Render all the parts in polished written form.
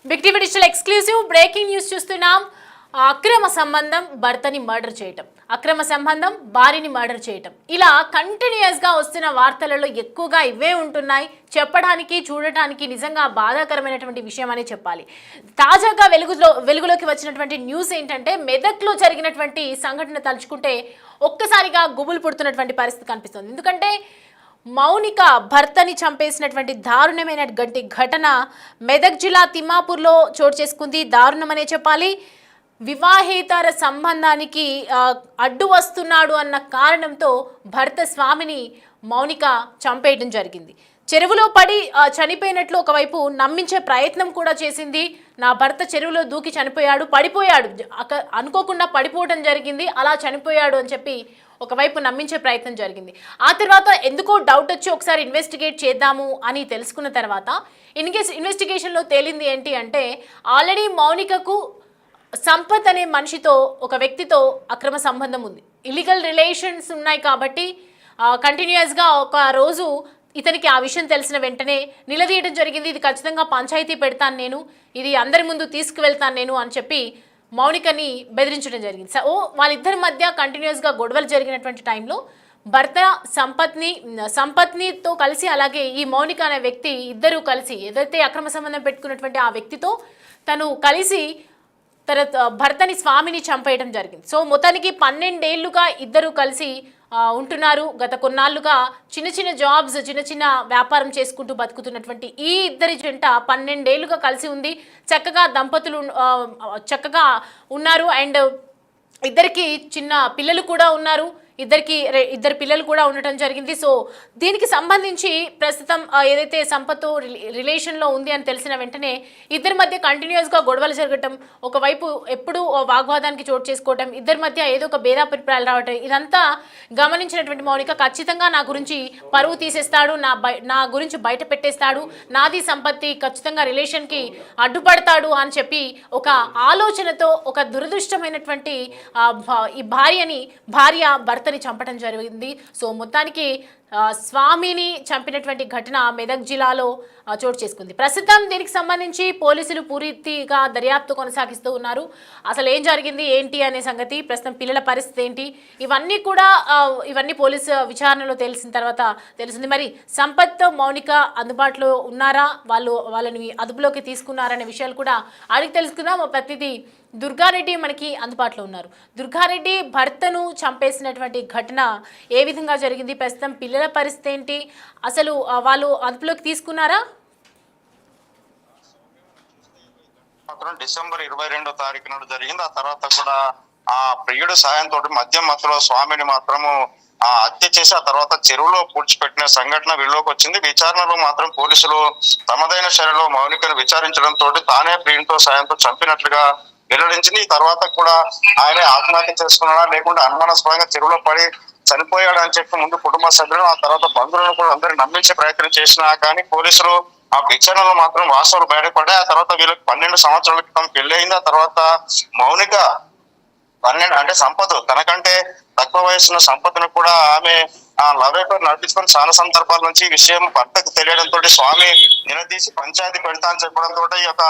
Big TV digital exclusive breaking news చూస్తున్నాం. అక్రమ సంబంధం భర్తని మర్డర్ చేయటం, అక్రమ సంబంధం భార్యని మర్డర్ చేయటం, ఇలా కంటిన్యూస్ గా వస్తున్న వార్తలలో ఎక్కువగా ఇవే ఉంటున్నాయి. చెప్పడానికి చూడటానికి నిజంగా బాధాకరమైనటువంటి విషయం అని చెప్పాలి. తాజాగా వెలుగులోకి వచ్చినటువంటి న్యూస్ ఏంటంటే, మెదక్లో జరిగినటువంటి సంఘటన తలుచుకుంటే ఒక్కసారిగా గుబులు పుడుతున్నటువంటి పరిస్థితి కనిపిస్తుంది. ఎందుకంటే మౌనిక భర్తని చంపేసినటువంటి దారుణమైన ఘటన మెదక్ జిల్లా తిమ్మాపూర్లో చోటు చేసుకుంది. దారుణమనే చెప్పాలి. వివాహేతర సంబంధానికి అడ్డు వస్తున్నాడు అన్న కారణంతో భర్త స్వామిని మౌనిక చంపేయడం జరిగింది. చెరువులో పడి చనిపోయినట్లు ఒకవైపు నమ్మించే ప్రయత్నం కూడా చేసింది. నా భర్త చెరువులో దూకి చనిపోయాడు, పడిపోయాడు, అనుకోకుండా పడిపోవడం జరిగింది, అలా చనిపోయాడు అని చెప్పి ఒకవైపు నమ్మించే ప్రయత్నం జరిగింది. ఆ తర్వాత ఎందుకో డౌట్ వచ్చి ఒకసారి ఇన్వెస్టిగేట్ చేద్దాము అని తెలుసుకున్న తర్వాత ఇన్వెస్టిగేషన్లో తేలింది ఏంటి అంటే, ఆల్రెడీ మౌనికకు సంపత్ అనే మనిషితో, ఒక వ్యక్తితో అక్రమ సంబంధం ఉంది. ఇల్లీగల్ రిలేషన్స్ ఉన్నాయి కాబట్టి కంటిన్యూస్గా ఒక రోజు ఇతనికి ఆ విషయం తెలిసిన వెంటనే నిలదీయడం జరిగింది. ఇది ఖచ్చితంగా పంచాయతీ పెడతాను నేను, ఇది అందరి ముందు తీసుకువెళ్తాను నేను అని చెప్పి మౌనికని బెదిరించడం జరిగింది. సో వాళ్ళిద్దరి మధ్య కంటిన్యూస్గా గొడవలు జరిగినటువంటి టైంలో భర్త సంపత్నితో కలిసి, అలాగే ఈ మౌనిక అనే వ్యక్తి ఇద్దరూ కలిసి, ఏదైతే అక్రమ సంబంధం పెట్టుకున్నటువంటి ఆ వ్యక్తితో తను కలిసి తన భర్తని స్వామిని చంపేయడం జరిగింది. సో మొత్తానికి 12 ఏళ్లుగా ఇద్దరు కలిసి ఉంటున్నారు. గత కొన్నాళ్ళుగా చిన్న చిన్న జాబ్స్, చిన్న చిన్న వ్యాపారం చేసుకుంటూ బతుకుతున్నటువంటి ఈ ఇద్దరి జంట 12 ఏళ్లుగా కలిసి ఉంది. చక్కగా దంపతులు చక్కగా ఉన్నారు. అండ్ ఇద్దరికి చిన్న పిల్లలు కూడా ఉన్నారు. ఇద్దరు పిల్లలు కూడా ఉండటం జరిగింది. సో దీనికి సంబంధించి ప్రస్తుతం ఏదైతే సంపత్తు రిలేషన్లో ఉంది అని తెలిసిన వెంటనే ఇద్దరి మధ్య కంటిన్యూస్గా గొడవలు జరగటం, ఒకవైపు ఎప్పుడూ వాగ్వాదానికి చోటు చేసుకోవటం, ఇద్దరి మధ్య ఏదో ఒక భేదాభిప్రాయాలు రావటం, ఇదంతా గమనించినటువంటి మౌనిక ఖచ్చితంగా నా గురించి పరువు తీసేస్తాడు, నా గురించి బయట పెట్టేస్తాడు, నాది సంపత్తి ఖచ్చితంగా రిలేషన్కి అడ్డుపడతాడు అని చెప్పి ఒక ఆలోచనతో ఒక దురదృష్టమైనటువంటి ఈ భార్య భర్తని చంపడం జరిగింది. సో మొత్తానికి స్వామిని చంపినటువంటి ఘటన మెదక్ జిల్లాలో చోటు చేసుకుంది. ప్రస్తుతం దీనికి సంబంధించి పోలీసులు పూర్తిగా దర్యాప్తు కొనసాగిస్తూ ఉన్నారు. అసలు ఏం జరిగింది ఏంటి అనే సంగతి, ప్రస్తుతం పిల్లల పరిస్థితి ఏంటి, ఇవన్నీ పోలీసు విచారణలో తెలిసిన తర్వాత తెలిసింది. మరి సంపత్, మౌనిక అందుబాటులో ఉన్నారా, వాళ్ళని అదుపులోకి తీసుకున్నారనే విషయాలు కూడా అడిగి తెలుసుకుందాం. ప్రతిదీ దుర్గారెడ్డి మనకి అందుబాటులో ఉన్నారు. దుర్గారెడ్డి భర్తను చంపేసినటువంటి ఘటన ఏ విధంగా జరిగింది, ప్రస్తుతం పిల్లల పరిస్థితి ఏంటి, అసలు వాళ్ళు అదుపులోకి తీసుకున్నారా? డిసెంబర్ 22వ తారీఖు నాడు జరిగింది. ఆ తర్వాత కూడా ఆ ప్రియుడు సాయంతో మద్యం మత్తులో స్వామిని మాత్రము హత్య చేసి ఆ తర్వాత చెరువులో పూడ్చిపెట్టిన సంఘటన వీళ్ళలోకి వచ్చింది. విచారణలో మాత్రం పోలీసులు తమదైన శైలిలో మౌనికను విచారించడంతో తానే ప్రియునితో సాయంతో చంపినట్లుగా వెల్లడించింది. ఈ తర్వాత కూడా ఆయనే ఆత్మహత్య చేసుకున్నాడా లేకుండా అనుమానాస్పదంగా చెరువులో పడి చనిపోయాడు అని చెప్పి ముందు కుటుంబ సభ్యులు, ఆ తర్వాత బంధువులను కూడా అందరినీ నమ్మించే ప్రయత్నం చేసినా కానీ పోలీసులు ఆ విచారణలో మాత్రం వాస్తవాలు బయటపడ్డాయి. ఆ తర్వాత వీళ్ళకి 12 సంవత్సరాల క్రితం పెళ్లి అయింది. ఆ తర్వాత మౌనిక 12 అంటే సంపత్ తనకంటే తక్కువ వయసున్న సంపత్ను కూడా ఆమె లవ్ అఫేర్ నడిపించుకొని చాలా సందర్భాల నుంచి ఈ విషయం భర్తకు తెలియడంతో స్వామి నిలదీసి పంచాయతీ పెడతా అని చెప్పడంతో ఈ యొక్క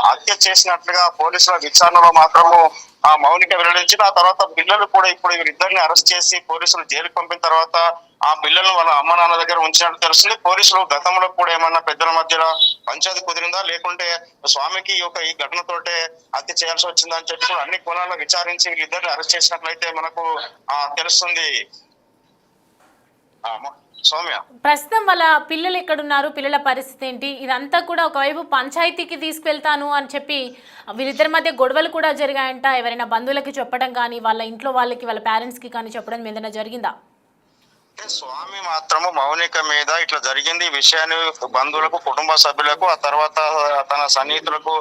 హత్య చేసినట్లుగా పోలీసుల విచారణలో మాత్రము ఆ మౌనిక వెల్లడించింది. ఆ తర్వాత పిల్లలు కూడా ఇప్పుడు వీరిద్దరిని అరెస్ట్ చేసి పోలీసులు జైలుకు పంపిన తర్వాత ఆ పిల్లలను వాళ్ళ అమ్మ నాన్న దగ్గర ఉంచినట్టు తెలుస్తుంది. పోలీసులు గతంలో కూడా ఏమన్నా పెద్దల మధ్యలో పంచాయతీ కుదిరిందా లేకుంటే స్వామికి ఈ ఘటనతోటే హత్య చేయాల్సి వచ్చిందా అని చెప్పి కూడా అన్ని కోణాల్లో విచారించి వీళ్ళిద్దరిని అరెస్ట్ చేసినట్లయితే మనకు తెలుస్తుంది. సౌమ్య, ప్రస్తుతం వాళ్ళ పిల్లలు ఎక్కడున్నారు, పిల్లల పరిస్థితి ఏంటి, ఇదంతా కూడా ఒకవైపు పంచాయతీకి తీసుకెళ్తాను అని చెప్పి వీళ్ళిద్దరి మధ్య గొడవలు కూడా జరిగాయంట. ఎవరైనా బంధువులకి చెప్పడం కానీ, వాళ్ళ ఇంట్లో వాళ్ళకి, వాళ్ళ పేరెంట్స్కి కానీ చెప్పడం ఏదైనా జరిగిందా? స్వామి మాత్రము మౌనిక మీద ఇట్లా జరిగింది ఈ విషయాన్ని బంధువులకు, కుటుంబ సభ్యులకు, ఆ తర్వాత తన సన్నిహితులకు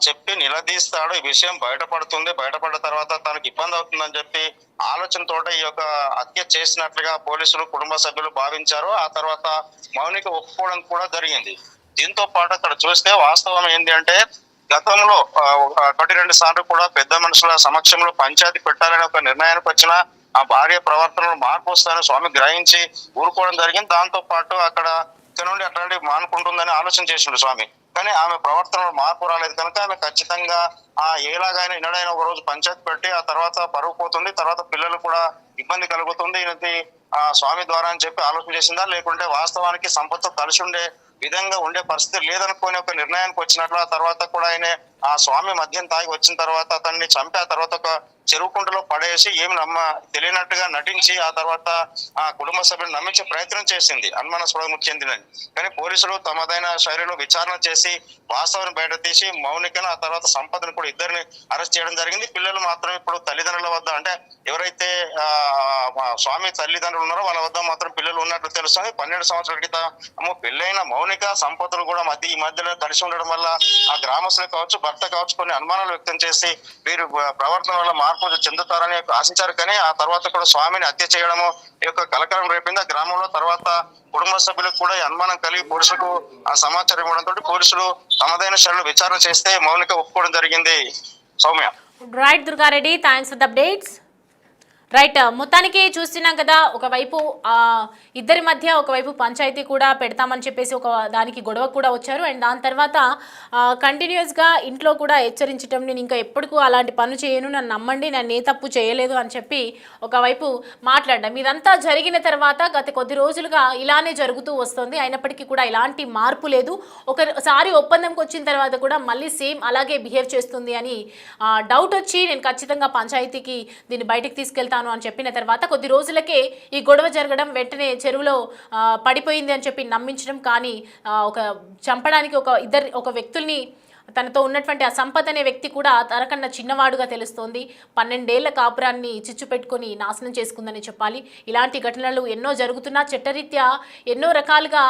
చెప్పి నిలదీస్తాడు. ఈ విషయం బయటపడ్డ తర్వాత తనకు ఇబ్బంది అవుతుందని చెప్పి ఆలోచనతో ఈ యొక్క హత్య చేసినట్లుగా పోలీసులు, కుటుంబ సభ్యులు భావించారు. ఆ తర్వాత మౌనిక ఒప్పుకోవడం కూడా జరిగింది. దీంతో పాటు అక్కడ చూస్తే వాస్తవం ఏంటి అంటే, గతంలో 1-2 సార్లు కూడా పెద్ద మనుషుల సమక్షంలో పంచాయతీ పెట్టాలని ఒక నిర్ణయానికి వచ్చిన ఆ భార్య ప్రవర్తనలో మార్పు వస్తాయని స్వామి గ్రహించి ఊరుకోవడం జరిగింది. దాంతో పాటు అక్కడ ఇక్కడ నుండి అట్లాంటివి మానుకుంటుందని ఆలోచన చేసిండు స్వామి. కానీ ఆమె ప్రవర్తనలో మార్పు రాలేదు కనుక ఆమె ఖచ్చితంగా ఎలాగైనా ఎన్నడైనా ఒక రోజు పంచాయతీ పెట్టి ఆ తర్వాత పరుగు పోతుంది, తర్వాత పిల్లలు కూడా ఇబ్బంది కలుగుతుంది, ఇది స్వామి ద్వారా అని చెప్పి ఆలోచన చేసిందా, లేకుంటే వాస్తవానికి సంపత్తో కలిసి ఉండే విధంగా ఉండే పరిస్థితి లేదనుకొని ఒక నిర్ణయానికి వచ్చినట్లు ఆ తర్వాత కూడా ఆయన ఆ స్వామి మద్యం తాగి వచ్చిన తర్వాత అతన్ని చంపి ఆ తర్వాత ఒక చెరువు కుంటలో పడేసి ఏమి తెలియనట్టుగా నటించి ఆ తర్వాత ఆ కుటుంబ సభ్యులు నమ్మించే ప్రయత్నం చేసింది అనుమానాస్పద చెందినది. కానీ పోలీసులు తమదైన శైలిలో విచారణ చేసి వాస్తవాన్ని బయట తీసి మౌనికను ఆ తర్వాత సంపదను కూడా ఇద్దరిని అరెస్ట్ చేయడం జరిగింది. పిల్లలు మాత్రం ఇప్పుడు తల్లిదండ్రుల వద్ద అంటే ఎవరైతే స్వామి తల్లిదండ్రులు ఉన్నారో వాళ్ళ వద్ద మాత్రం పిల్లలు ఉన్నట్లు తెలుస్తుంది. 12 సంవత్సరాల క్రితం పెళ్ళైన మౌనిక సంపదలు కూడా ఈ మధ్యలో కలిసి ఉండడం వల్ల ఆ గ్రామస్తులు కావచ్చు భర్త కావచ్చు కొన్ని అనుమానాలు వ్యక్తం చేసి వీరు ప్రవర్తన వల్ల మార్పు చెందుతారని ఆశించారు. కానీ ఆ తర్వాత కూడా స్వామిని హత్య చేయడము ఈ యొక్క కలకలం రేపింది ఆ గ్రామంలో. తర్వాత కుటుంబ సభ్యులకు కూడా అనుమానం కలిగి పోలీసులకు ఆ సమాచారం ఇవ్వడంతో పోలీసులు తమదైన శైలిలో విచారణ చేస్తే మౌనిక ఒప్పుకోవడం జరిగింది. Soumya. Right Durga Reddy, thanks for the updates. Right, మొత్తానికి చూస్తున్నాం కదా, ఒకవైపు ఇద్దరి మధ్య ఒకవైపు పంచాయతీ కూడా పెడతామని చెప్పేసి ఒక దానికి గొడవ కూడా వచ్చారు. అండ్ దాని తర్వాత కంటిన్యూస్గా ఇంట్లో కూడా హెచ్చరించడం, నేను ఇంకా ఎప్పటికూ అలాంటి పనులు చేయను, నన్ను నమ్మండి, నేను ఏ తప్పు చేయలేదు అని చెప్పి ఒకవైపు మాట్లాడడం. ఇదంతా జరిగిన తర్వాత గత కొద్ది రోజులుగా ఇలానే జరుగుతూ వస్తుంది. అయినప్పటికీ కూడా ఇలాంటి మార్పు లేదు. ఒకసారి ఒప్పందంకి వచ్చిన తర్వాత కూడా మళ్ళీ సేమ్ అలాగే బిహేవ్ చేస్తుంది అని డౌట్ వచ్చి నేను ఖచ్చితంగా పంచాయతీకి దీన్ని బయటకు తీసుకెళ్తాను అని చెప్పిన తర్వాత కొద్ది రోజులకే ఈ గొడవ జరగడం, వెంటనే చెరువులో పడిపోయింది అని చెప్పి నమ్మించడం. కానీ చంపడానికి ఒక వ్యక్తుల్ని తనతో ఉన్నటువంటి ఆ సంపత్ అనే వ్యక్తి కూడా తనకన్నా చిన్నవాడుగా తెలుస్తోంది. 12 ఏళ్ల కాపురాన్ని చిచ్చు పెట్టుకొని నాశనం చేసుకుందని చెప్పాలి. ఇలాంటి ఘటనలు ఎన్నో జరుగుతున్నా చట్టరీత్యా ఎన్నో రకాలుగా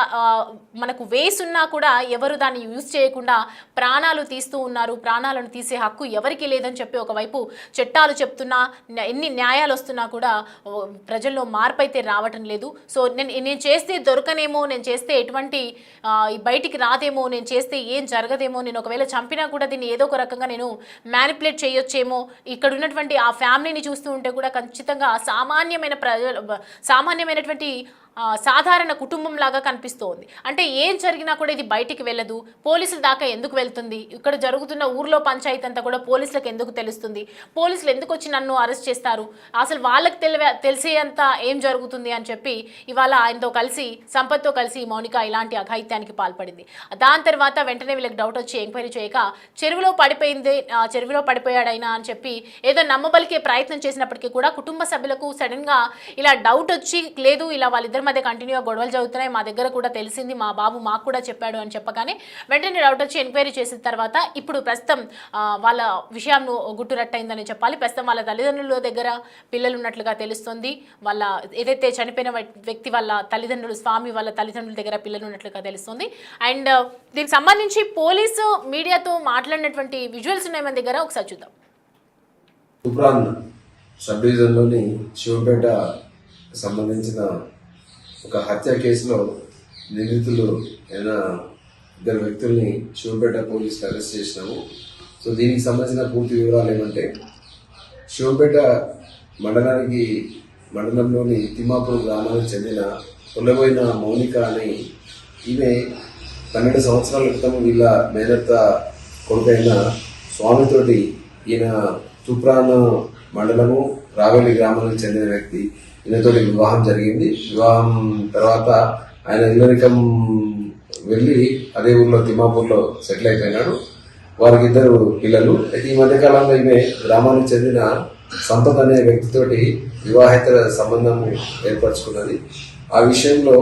మనకు వేసున్నా కూడా ఎవరు దాన్ని యూజ్ చేయకుండా ప్రాణాలు తీస్తూ ఉన్నారు. ప్రాణాలను తీసే హక్కు ఎవరికి లేదని చెప్పి ఒకవైపు చట్టాలు చెప్తున్నా, ఎన్ని న్యాయాలు వస్తున్నా కూడా ప్రజల్లో మార్పు అయితే రావటం లేదు. సో నేను చేస్తే దొరకనేమో, నేను చేస్తే ఎటువంటి బయటికి రాదేమో, నేను చేస్తే ఏం జరగదేమో, నేను ఒకవేళ చంపినా కూడా దీన్ని ఏదో ఒక రకంగా నేను మ్యానిపులేట్ చేయొచ్చేమో, ఇక్కడ ఉన్నటువంటి ఆ ఫ్యామిలీని చూస్తూ ఉంటే కూడా ఖచ్చితంగా సామాన్యమైనటువంటి సాధారణ కుటుంబం లాగా కనిపిస్తోంది. అంటే ఏం జరిగినా కూడా ఇది బయటికి వెళ్ళదు. పోలీసుల దాకా ఎందుకు వెళ్తుంది? ఇక్కడ జరుగుతున్న ఊర్లో పంచాయతీ అంతా కూడా పోలీసులకు ఎందుకు తెలుస్తుంది? పోలీసులు ఎందుకు వచ్చి నన్ను అరెస్ట్ చేస్తారు? అసలు వాళ్ళకి తెలిసేంత ఏం జరుగుతుంది అని చెప్పి ఇవాళ ఆయనతో కలిసి సంపత్తో కలిసి మౌనిక ఇలాంటి అఘాయిత్యానికి పాల్పడింది. దాని తర్వాత వెంటనే వీళ్ళకి డౌట్ వచ్చి ఎంక్వైరీ చేయక చెరువులో పడిపోయాడైనా అని చెప్పి ఏదో నమ్మబలికే ప్రయత్నం చేసినప్పటికీ కూడా కుటుంబ సభ్యులకు సడన్గా ఇలా డౌట్ వచ్చి లేదు, ఇలా వాళ్ళిద్దరు మధ్య కంటిన్యూగా గొడవలు జరుగుతున్నాయి, మా దగ్గర కూడా తెలిసింది, మా బాబు మాకు కూడా చెప్పాడు అని చెప్పగానే వెంటనే డౌట్ వచ్చి ఎంక్వైరీ చేసిన తర్వాత ఇప్పుడు ప్రస్తుతం వాళ్ళ విషయం గుట్టురట్టయిందని చెప్పాలి. ప్రస్తుతం వాళ్ళ తల్లిదండ్రుల దగ్గర పిల్లలు ఉన్నట్లుగా తెలుస్తుంది. వాళ్ళ ఏదైతే చనిపోయిన వ్యక్తి వాళ్ళ తల్లిదండ్రులు, స్వామి వాళ్ళ తల్లిదండ్రుల దగ్గర పిల్లలు ఉన్నట్లుగా తెలుస్తుంది. అండ్ దీనికి సంబంధించి పోలీసు మీడియాతో మాట్లాడినటువంటి విజువల్స్ ఉన్నాయి మన దగ్గర, ఒకసారి చూద్దాం. తూప్రాన్ సబ్ డివిజన్లోని శివపేట సంబంధించిన ఒక హత్య కేసులో నిందితులు అయిన 2 వ్యక్తుల్ని శివపేట పోలీసులు అరెస్ట్ చేసినాము. సో దీనికి సంబంధించిన పూర్తి వివరాలు ఏమంటే, శివపేట మండలంలోని తిమ్మాపూర్ గ్రామానికి చెందిన పొల్లబోయిన మౌనిక అని ఈమె 12 సంవత్సరాల క్రితం వీళ్ళ మేనత్త కొడుకైన స్వామితోటి, ఈయన తూప్రాన్ మండలము రావెల్లి గ్రామానికి చెందిన వ్యక్తి, ఈయనతోటి వివాహం జరిగింది. వివాహం తర్వాత ఆయన ఇల్లరికం వెళ్ళి అదే ఊర్లో తిమ్మాపూర్లో సెటిల్ అయిపోయినాడు. వారికి 2 పిల్లలు. అయితే ఈ మధ్యకాలంలో ఈమె గ్రామానికి చెందిన సంపత్ అనే వ్యక్తితోటి వివాహేతర సంబంధం ఏర్పరచుకున్నది. ఆ విషయంలో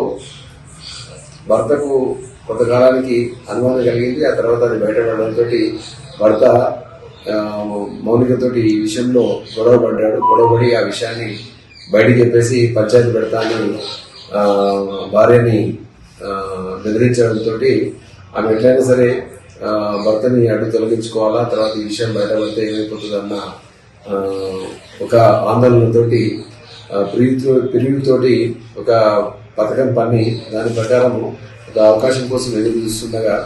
భర్తకు కొంతకాలానికి అనుమానం కలిగింది. ఆ తర్వాత అది బయటపడడంతో భర్త మౌనికతోటి ఈ విషయంలో గొడవపడి ఆ విషయాన్ని బయటికి చెప్పేసి పంచాయతీ పెడతా అని భార్యని బెదిరించడంతో ఆమె ఎట్లయినా సరే భర్తని అడ్డు తొలగించుకోవాలా, తర్వాత ఈ విషయం బయటపడితే ఏమైపోతుందన్న ఒక ఆందోళనతోటి ప్రియుడితోటి ఒక పథకం పన్ని దాని ప్రకారం ఒక అవకాశం కోసం ఎదురు చూస్తుండగా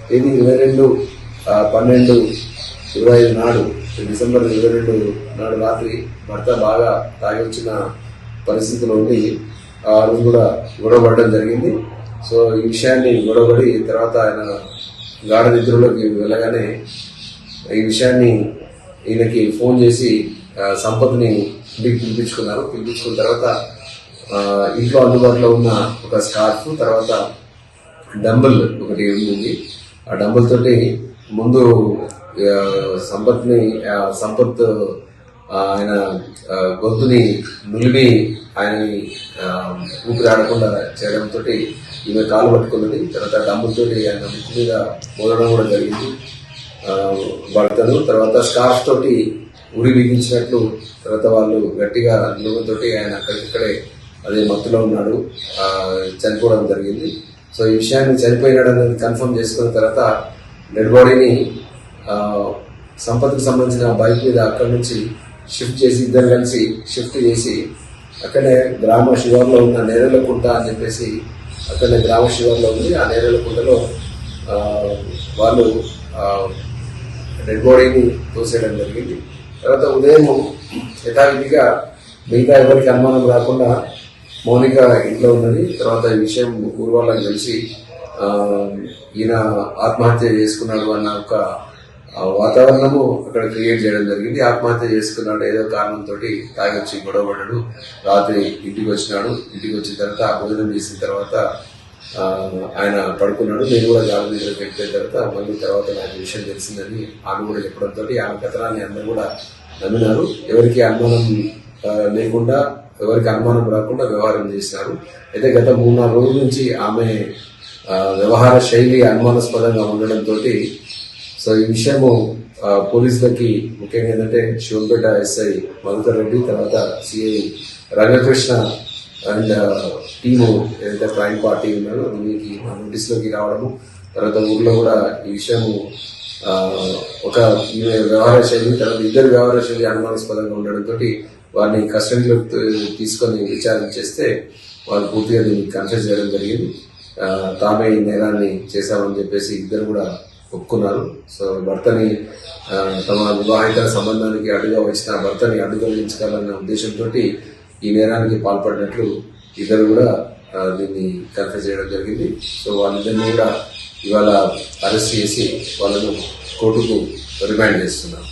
తేదీ 22/12/25 నాడు, డిసెంబర్ 22 నాడు రాత్రి భర్త బాగా తాగి వచ్చిన పరిస్థితిలో ఉండి ఆ రోజు కూడా గొడవపడడం జరిగింది. సో ఈ విషయాన్ని గొడవపడి తర్వాత ఆయన గాఢ నిద్రలోకి వెళ్ళగానే ఈ విషయాన్ని ఈయనకి ఫోన్ చేసి సంపత్ని ఇంటికి పిలిపించుకున్న తర్వాత ఇంట్లో అందుబాటులో ఉన్న ఒక స్కార్ఫ్, తర్వాత డంబుల్ ఒకటి ఉంది. ఆ డంబుల్ తోటి ముందు సంపత్ ఆయన గొంతుని నులిమి ఆయనని ఊపిరి ఆడకుండా చేయడంతో ఈమె కాలు పట్టుకున్నది. తర్వాత డంబుల్ తోటి ఆయన ముక్కు మీద మోదడం కూడా జరిగింది భర్తను. తర్వాత స్కార్ఫ్ తోటి ఉరి బిగించినట్లు తర్వాత వాళ్ళు గట్టిగా నిలువతోటి ఆయన అక్కడిక్కడే అదే మత్తులో ఉన్నాడు, చనిపోవడం జరిగింది. సో ఈ విషయాన్ని చనిపోయినాడు అనేది కన్ఫర్మ్ చేసుకున్న తర్వాత డెడ్ బాడీని సంపత్కి సంబంధించిన బైక్ మీద అక్కడి నుంచి షిఫ్ట్ చేసి ఇద్దరు కలిసి షిఫ్ట్ చేసి అక్కడే గ్రామ శివార్లో ఉన్న నేరేళ్లకుంట అని చెప్పేసి అక్కడే గ్రామ శివార్లో ఉంది. ఆ నేరేళ్లకుంటలో వాళ్ళు డెడ్ బాడీని తోసేయడం జరిగింది. తర్వాత ఉదయం యథావిధిగా మిగతా ఎవరికి అనుమానం రాకుండా మౌనిక ఇంట్లో ఉన్నది. తర్వాత ఈ విషయం ఊరు వాళ్ళకి తెలిసి ఈయన ఆత్మహత్య చేసుకున్నాడు అన్న ఒక వాతావరణము అక్కడ క్రియేట్ చేయడం జరిగింది. ఆత్మహత్య చేసుకున్నాడు ఏదో కారణంతో తాగి వచ్చి గొడవపడ్డాడు. రాత్రి ఇంటికి వచ్చినాడు. ఇంటికి వచ్చిన తర్వాత భోజనం చేసిన తర్వాత ఆయన పడుకున్నాడు. నేను కూడా గాలి దగ్గరికి వెళ్ళిన తర్వాత మళ్ళీ తర్వాత నాకు విషయం తెలిసిందని ఆమె కూడా చెప్పడంతో ఆమె కథనాన్ని అందరూ కూడా నమ్మినారు. ఎవరికి అనుమానం లేకుండా ఎవరికి అనుమానం రాకుండా వ్యవహారం చేసినారు. అయితే గత 3-4 రోజుల నుంచి ఆమె వ్యవహార శైలి అనుమానాస్పదంగా ఉండడంతో సో ఈ విషయము పోలీసులకి ముఖ్యంగా ఏంటంటే శివంపేట ఎస్ఐ మధుకర్ రెడ్డి, తర్వాత సిఐ రంగకృష్ణ అండ్ టీము ఏదైతే క్రైమ్ పార్టీ ఉన్నారో దీనికి నోటీస్లోకి రావడము, తర్వాత ఊర్లో కూడా ఈ విషయము ఒక వ్యవహార శైలి తర్వాత ఇద్దరు వ్యవహార శైలి అనుమానాస్పదంగా ఉండడంతో వారిని కస్టడీలోకి తీసుకొని విచారణ చేస్తే వాళ్ళు పూర్తిగా దీన్ని కన్ఫెస్ చేయడం జరిగింది. తామే ఈ నేరాన్ని చేశామని చెప్పేసి ఇద్దరు కూడా ఒప్పుకున్నారు. సో భర్తని తమ వివాహిత సంబంధానికి అడ్డుగా వచ్చిన భర్తని అడ్డు తొలగించాలన్న ఉద్దేశంతో ఈ నేరానికి పాల్పడినట్లు ఇద్దరు కూడా దీన్ని కన్ఫెస్ చేయడం జరిగింది. సో వాళ్ళిద్దరిని కూడా ఇవాళ అరెస్ట్ చేసి వాళ్ళను కోర్టుకు రిమాండ్ చేస్తున్నారు.